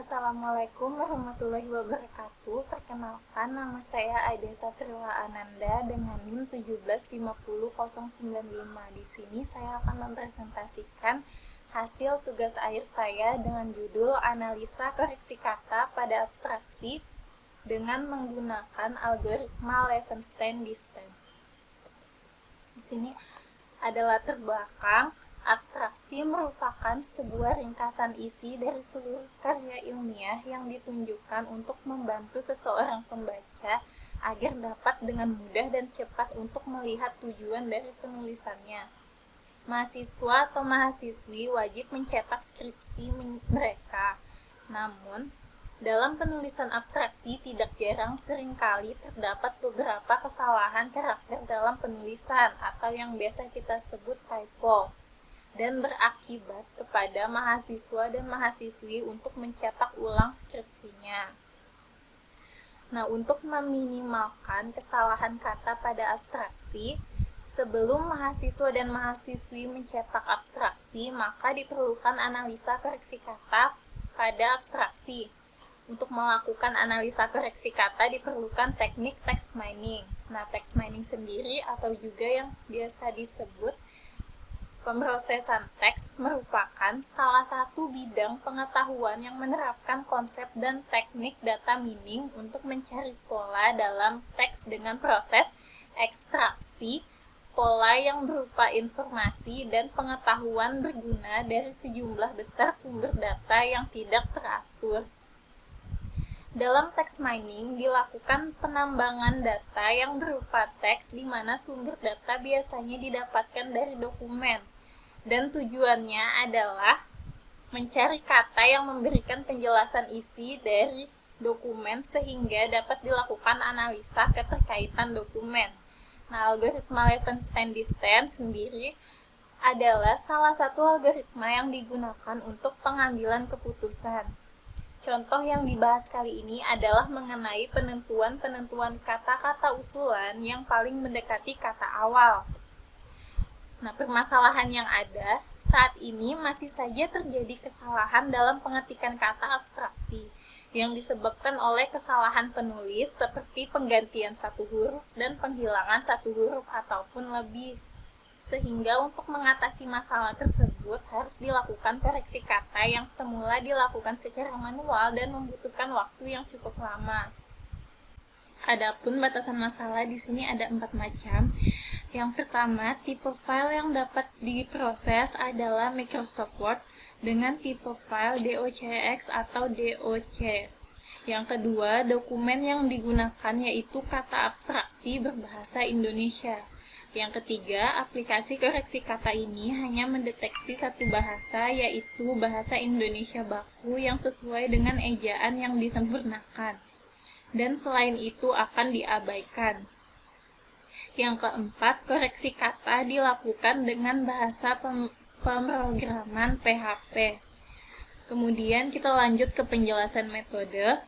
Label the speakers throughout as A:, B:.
A: Assalamualaikum warahmatullahi wabarakatuh. Perkenalkan, nama saya Aida Satriwa Ananda dengan NIM 1750095. Di sini saya akan mempresentasikan hasil tugas akhir saya dengan judul Analisa Koreksi Kata pada Abstraksi dengan menggunakan algoritma Levenshtein Distance. Di sini ada latar belakang. Abstraksi merupakan sebuah ringkasan isi dari seluruh karya ilmiah yang ditunjukkan untuk membantu seseorang pembaca agar dapat dengan mudah dan cepat untuk melihat tujuan dari penulisannya. Mahasiswa atau mahasiswi wajib mencetak skripsi mereka. Namun, dalam penulisan abstraksi tidak jarang seringkali terdapat beberapa kesalahan karakter dalam penulisan atau yang biasa kita sebut typo, dan berakibat kepada mahasiswa dan mahasiswi untuk mencetak ulang skripsinya. Nah, untuk meminimalkan kesalahan kata pada abstraksi, sebelum mahasiswa dan mahasiswi mencetak abstraksi, maka diperlukan analisa koreksi kata pada abstraksi. Untuk melakukan analisa koreksi kata diperlukan teknik text mining. Nah, text mining sendiri atau juga yang biasa disebut pemrosesan teks merupakan salah satu bidang pengetahuan yang menerapkan konsep dan teknik data mining untuk mencari pola dalam teks dengan proses ekstraksi, pola yang berupa informasi dan pengetahuan berguna dari sejumlah besar sumber data yang tidak teratur. Dalam text mining dilakukan penambangan data yang berupa teks di mana sumber data biasanya didapatkan dari dokumen. Dan tujuannya adalah mencari kata yang memberikan penjelasan isi dari dokumen sehingga dapat dilakukan analisa keterkaitan dokumen. Nah, algoritma Levenshtein Distance sendiri adalah salah satu algoritma yang digunakan untuk pengambilan keputusan. Contoh yang dibahas kali ini adalah mengenai penentuan kata-kata usulan yang paling mendekati kata awal. Nah, permasalahan yang ada saat ini masih saja terjadi kesalahan dalam pengetikan kata abstraksi yang disebabkan oleh kesalahan penulis seperti penggantian satu huruf dan penghilangan satu huruf ataupun lebih. Sehingga untuk mengatasi masalah tersebut harus dilakukan koreksi kata yang semula dilakukan secara manual dan membutuhkan waktu yang cukup lama. Adapun batasan masalah di sini ada 4 macam. Yang pertama, tipe file yang dapat diproses adalah Microsoft Word dengan tipe file docx atau doc. Yang kedua, dokumen yang digunakan yaitu kata abstraksi berbahasa Indonesia. Yang ketiga, aplikasi koreksi kata ini hanya mendeteksi satu bahasa, yaitu bahasa Indonesia baku yang sesuai dengan ejaan yang disempurnakan. Dan selain itu akan diabaikan. Yang keempat, koreksi kata dilakukan dengan bahasa pemrograman PHP. Kemudian kita lanjut ke penjelasan metode.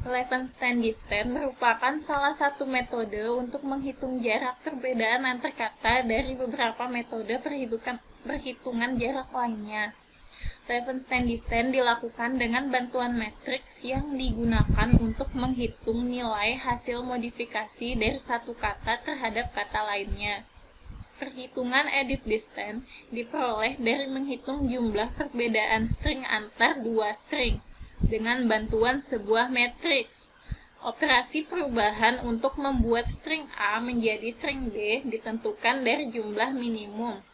A: Levenshtein Distance merupakan salah satu metode untuk menghitung jarak perbedaan antar kata dari beberapa metode perhitungan jarak lainnya. Levenshtein Distance dilakukan dengan bantuan matriks yang digunakan untuk menghitung nilai hasil modifikasi dari satu kata terhadap kata lainnya. Perhitungan edit distance diperoleh dari menghitung jumlah perbedaan string antar dua string dengan bantuan sebuah matriks. Operasi perubahan untuk membuat string A menjadi string B ditentukan dari jumlah minimum.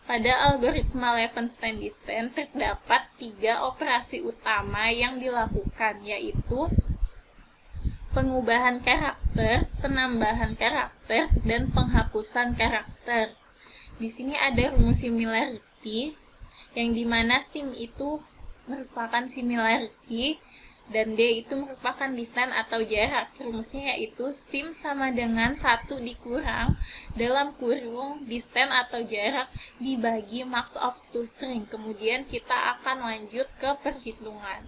A: Pada algoritma Levenshtein Distance terdapat 3 operasi utama yang dilakukan, yaitu pengubahan karakter, penambahan karakter, dan penghapusan karakter. Di sini ada rumus similarity, yang dimana sim itu merupakan similarity dan D itu merupakan distance atau jarak. Rumusnya yaitu sim sama dengan 1 dikurang dalam kurung distance atau jarak dibagi max of toString. Kemudian kita akan lanjut ke perhitungan.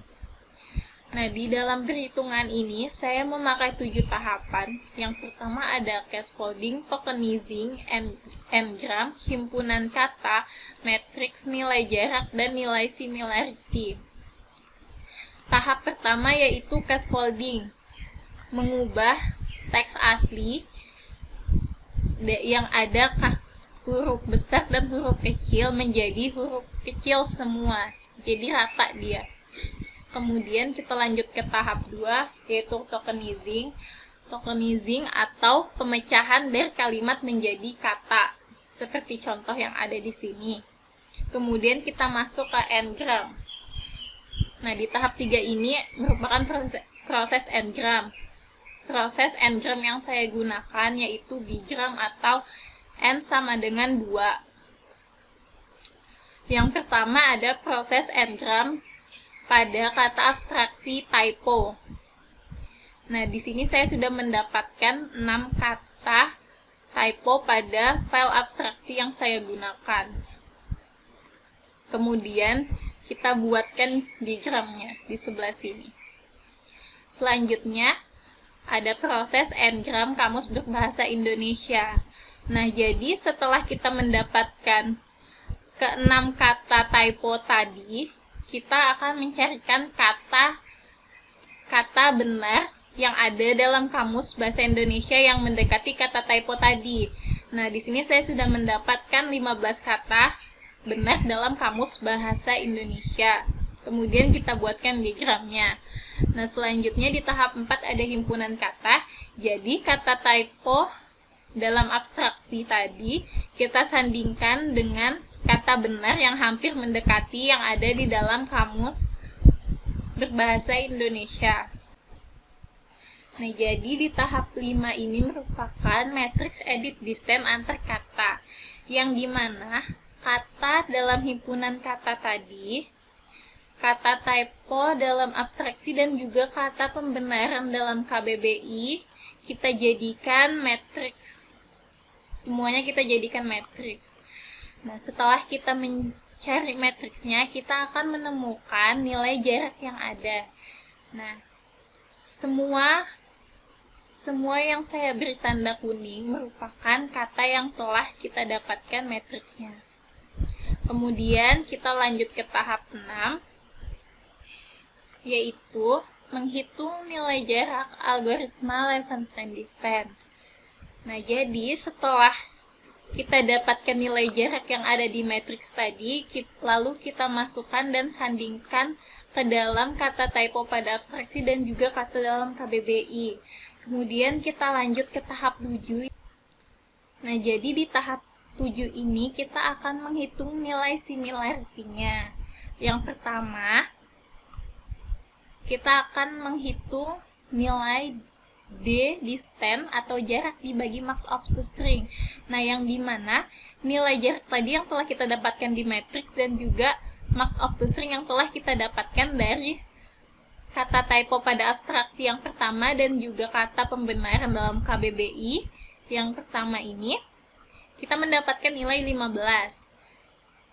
A: Nah, di dalam perhitungan ini saya memakai 7 tahapan. Yang pertama ada scaffolding, tokenizing, n-gram, himpunan kata, matriks, nilai jarak, dan nilai similarity. tahap pertama yaitu scaffolding, mengubah teks asli yang ada huruf besar dan huruf kecil menjadi huruf kecil semua, jadi rata dia. Kemudian kita lanjut ke tahap 2 yaitu tokenizing atau pemecahan dari kalimat menjadi kata, seperti contoh yang ada di sini. Kemudian kita masuk ke n-gram. Nah, di tahap 3 ini merupakan proses n-gram. Proses n-gram yang saya gunakan yaitu bigram atau n sama dengan 2. Yang pertama ada proses n-gram pada kata abstraksi typo. Nah, di sini saya sudah mendapatkan 6 kata typo pada file abstraksi yang saya gunakan. Kemudian kita buatkan digramnya di sebelah sini. Selanjutnya ada proses n-gram kamus berbahasa Indonesia. Nah, jadi setelah kita mendapatkan ke-6 kata typo tadi, kita akan mencarikan kata benar yang ada dalam kamus bahasa Indonesia yang mendekati kata typo tadi. Nah, di sini saya sudah mendapatkan 15 kata benar dalam kamus bahasa Indonesia. Kemudian kita buatkan digramnya. Nah, selanjutnya di tahap 4 ada himpunan kata. Jadi kata typo dalam abstraksi tadi kita sandingkan dengan kata benar yang hampir mendekati yang ada di dalam kamus berbahasa Indonesia. Nah, jadi di tahap 5 ini merupakan matriks edit distance antar kata, yang dimana kata dalam himpunan kata tadi, kata typo dalam abstraksi, dan juga kata pembenaran dalam KBBI kita jadikan matriks. Semuanya kita jadikan matriks. Nah, setelah kita mencari matriksnya, kita akan menemukan nilai jarak yang ada. Nah, semua yang saya beri tanda kuning merupakan kata yang telah kita dapatkan matriksnya. Kemudian kita lanjut ke tahap 6, yaitu menghitung nilai jarak algoritma Levenshtein distance. Nah, jadi setelah kita dapatkan nilai jarak yang ada di matriks tadi, lalu kita masukkan dan sandingkan ke dalam kata typo pada abstraksi dan juga kata dalam KBBI. Kemudian kita lanjut ke tahap 7. Nah, jadi di tahap 7 ini kita akan menghitung nilai similarity-nya. Yang pertama, kita akan menghitung nilai D distance atau jarak dibagi max of two string. Nah, yang dimana nilai jarak tadi yang telah kita dapatkan di matriks dan juga max of two string yang telah kita dapatkan dari kata typo pada abstraksi yang pertama dan juga kata pembenaran dalam KBBI yang pertama ini, kita mendapatkan nilai 15.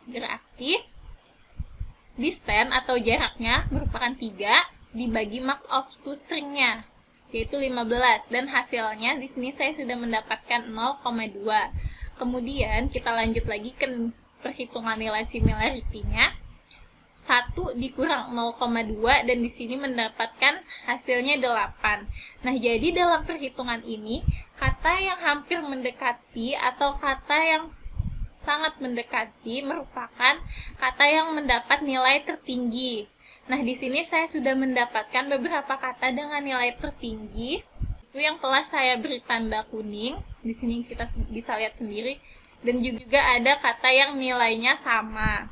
A: Berarti distance atau jaraknya merupakan 3 dibagi max of two string-nya, yaitu 15, dan hasilnya di sini saya sudah mendapatkan 0,2. Kemudian kita lanjut lagi ke perhitungan nilai similarity-nya. 1 dikurang 0,2 dan di sini mendapatkan hasilnya 8. Nah, jadi dalam perhitungan ini, kata yang hampir mendekati atau kata yang sangat mendekati merupakan kata yang mendapat nilai tertinggi. Nah, di sini saya sudah mendapatkan beberapa kata dengan nilai tertinggi. Itu yang telah saya beri tanda kuning. Di sini kita bisa lihat sendiri. Dan juga ada kata yang nilainya sama.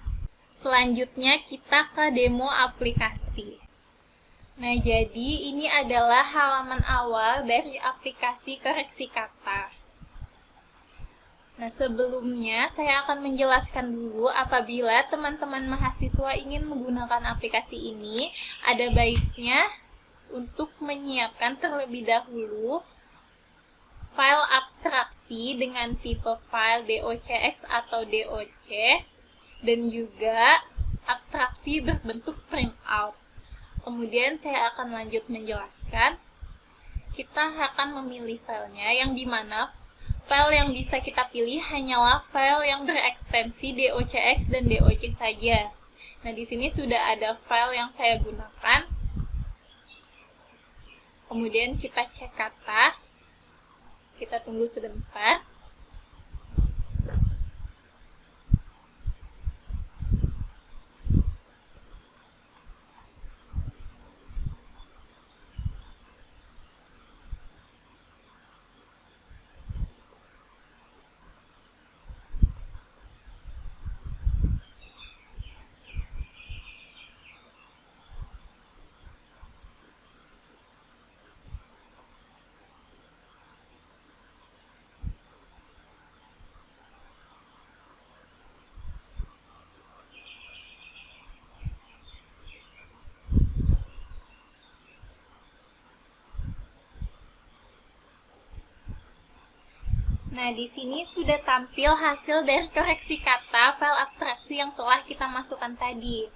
A: Selanjutnya kita ke demo aplikasi. Nah, jadi ini adalah halaman awal dari aplikasi koreksi kata. Nah, sebelumnya saya akan menjelaskan dulu apabila teman-teman mahasiswa ingin menggunakan aplikasi ini, ada baiknya untuk menyiapkan terlebih dahulu file abstraksi dengan tipe file docx atau doc, dan juga abstraksi berbentuk printout. Kemudian saya akan lanjut menjelaskan. Kita akan memilih filenya, yang dimana file yang bisa kita pilih hanyalah file yang berekstensi docx dan doc saja. Nah, di sini sudah ada file yang saya gunakan. Kemudian kita cek kata, kita tunggu sebentar. Nah, di sini sudah tampil hasil dari koreksi kata file abstraksi yang telah kita masukkan tadi.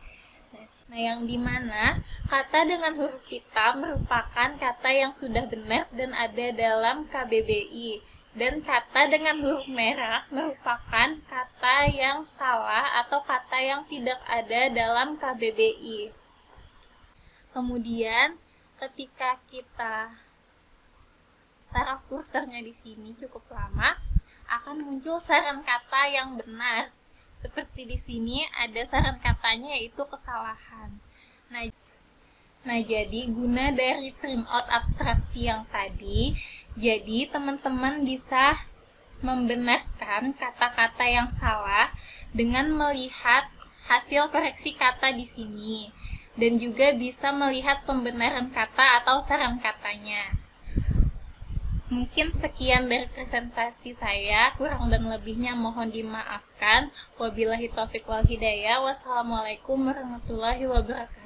A: Nah, yang dimana kata dengan huruf hitam merupakan kata yang sudah benar dan ada dalam KBBI. Dan kata dengan huruf merah merupakan kata yang salah atau kata yang tidak ada dalam KBBI. Kemudian, ketika kita taruh kursornya di sini cukup lama, akan muncul saran kata yang benar. Seperti di sini ada saran katanya yaitu kesalahan. Nah, jadi guna dari printout abstraksi yang tadi, jadi teman-teman bisa membenarkan kata-kata yang salah dengan melihat hasil koreksi kata di sini, dan juga bisa melihat pembenaran kata atau saran katanya. Mungkin sekian dari presentasi saya, kurang dan lebihnya mohon dimaafkan. Wabillahi taufiq wal hidayah. Wassalamualaikum warahmatullahi wabarakatuh.